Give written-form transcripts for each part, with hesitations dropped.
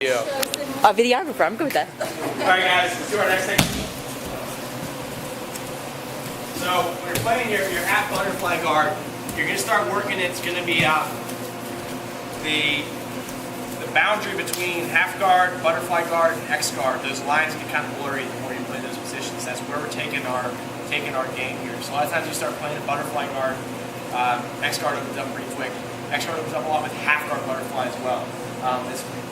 Yeah. A videographer, I'm good with that. Alright guys, let's do our next technique. So when you're playing your half butterfly guard, you're going to start working, it's going to be the boundary between half guard, butterfly guard, and X guard. Those lines get kind of blurry the more you play those positions. That's where we're taking our game here. So a lot of times you start playing a butterfly guard, X guard opens up pretty quick. X guard opens up a lot with half guard butterfly as well.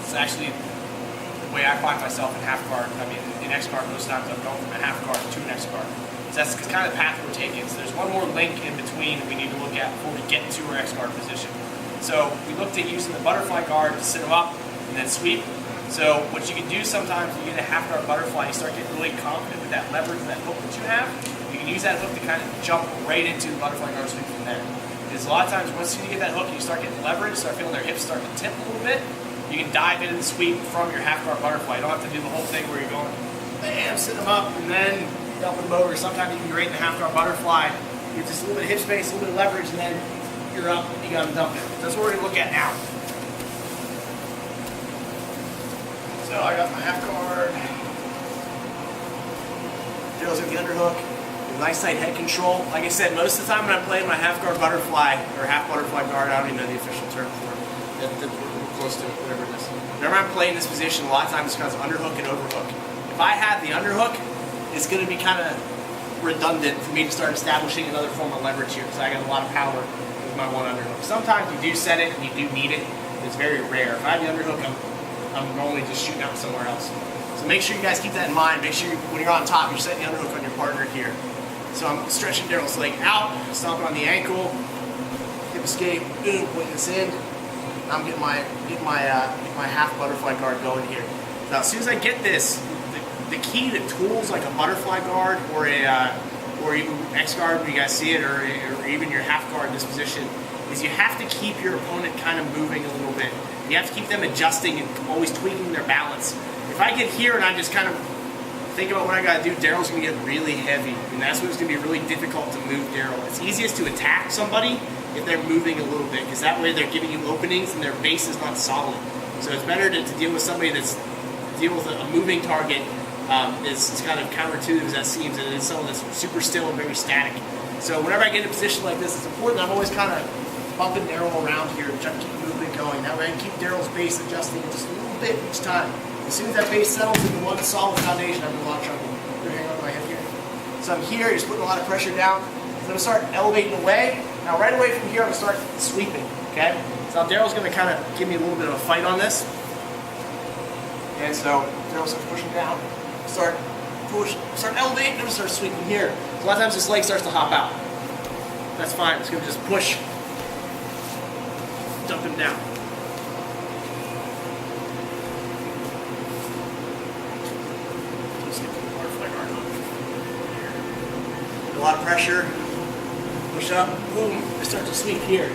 It's actually the way I find myself in half guard. I mean, in X guard most times I'm going from a half guard to an X guard. So that's kind of the path we're taking. So there's one more link in between that we need to look at before we get to our X guard position. So we looked at using the butterfly guard to sit them up and then sweep. So what you can do sometimes when you get a half guard butterfly, you start getting really confident with that leverage and that hook that you have. You can use that hook to kind of jump right into the butterfly guard sweep from there. Because a lot of times once you get that hook and you start getting leverage, start feeling their hips start to tip a little bit, you can dive into the sweep from your half guard butterfly. You don't have to do the whole thing where you're going, bam, sit them up and then dump them over. Sometimes you can be right in the half guard butterfly. You have just a little bit of hip space, a little bit of leverage, and then you're up and you got them dumping. That's what we're going to look at now. So I got my half guard. Drills with the underhook. Nice tight head control. Like I said, most of the time when I'm playing my half guard butterfly or half butterfly guard, I don't even know the official term for it. We're close to it, whatever it is. Whenever I'm playing this position, a lot of times it's because underhook and overhook. If I have the underhook, it's going to be kind of redundant for me to start establishing another form of leverage here because I got a lot of power with my one underhook. Sometimes you do set it and you do need it. It's very rare. If I have the underhook, I'm normally just shooting out somewhere else. So make sure you guys keep that in mind. Make sure when you're on top, you're setting the underhook on your partner here. So I'm stretching Daryl's leg out, stomping on the ankle, hip escape, boom, pointing this in. I'm getting my half butterfly guard going here. Now, as soon as I get this, the key to tools like a butterfly guard or even X guard, when you guys see it, or even your half guard in this position, is you have to keep your opponent kind of moving a little bit. You have to keep them adjusting and always tweaking their balance. If I get here and I just kind of think about what I gotta do, Daryl's gonna get really heavy, and that's when it's gonna be really difficult to move Daryl. It's easiest to attack somebody if they're moving a little bit, because that way they're giving you openings and their base is not solid. So it's better to deal with somebody deal with a moving target. It's kind of counterintuitive as that seems, and it's someone that's super still and very static. So whenever I get in a position like this, it's important I'm always kind of bumping Daryl around here, trying to keep the movement going. That way I can keep Daryl's base adjusting just a little bit each time. As soon as that base settles into one solid foundation, I'm in a lot of trouble. You're hanging on my head here. So I'm here, just putting a lot of pressure down. So I'm going to start elevating away. Now right away from here, I'm going to start sweeping, okay? So Daryl's going to kind of give me a little bit of a fight on this. And so Daryl starts pushing down, start elevating, I'm going to start sweeping here. So a lot of times this leg starts to hop out. That's fine, it's going to just push, dump him down. A lot of pressure, push up, boom, I start to sweep here.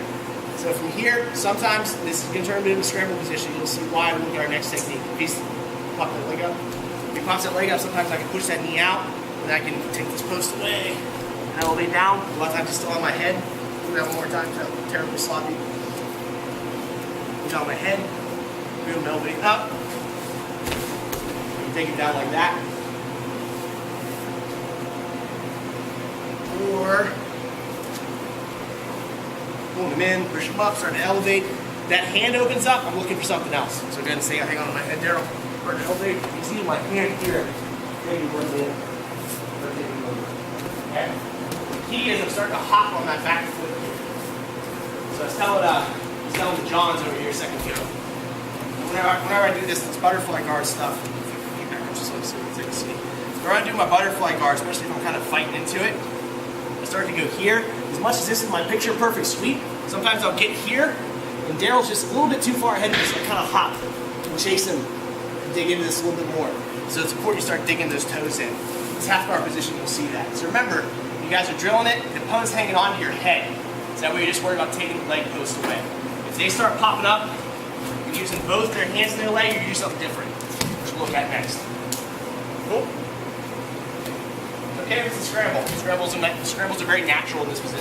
So from here, sometimes this is going to turn into a scramble position. You'll see why when we look at our next technique. If he's popping that leg up, if he pops that leg up, sometimes I can push that knee out, and I can take this post away, and elevate down. A lot of times it's still on my head. Do that one more time, terribly sloppy. Push on my head, boom, elevate up. Take it down like that. Or pulling them in, push them up, starting to elevate. That hand opens up, I'm looking for something else. So go ahead and say, hang on to my head, Daryl. Start to elevate. You can see my hand here. Maybe one in. Okay. The key is I'm starting to hop on that back foot here. So I was telling the Johns over here a second ago. Whenever I do this butterfly guard stuff, just like so, take a seat. Whenever I do my butterfly guard, especially if I'm kind of fighting into it, I start to go here. As much as this is my picture perfect sweep, sometimes I'll get here, and Daryl's just a little bit too far ahead of me, so I kind of hop and chase him and dig into this a little bit more. So it's important you start digging those toes in. This half guard position, you'll see that. So remember, when you guys are drilling it, the opponent's hanging on to your head. So that way you're just worried about taking the leg post away. If they start popping up, you're using both their hands and their leg, you do something different, which we'll look at next. Cool? Okay, it's a scramble. Scrambles are very natural in this position.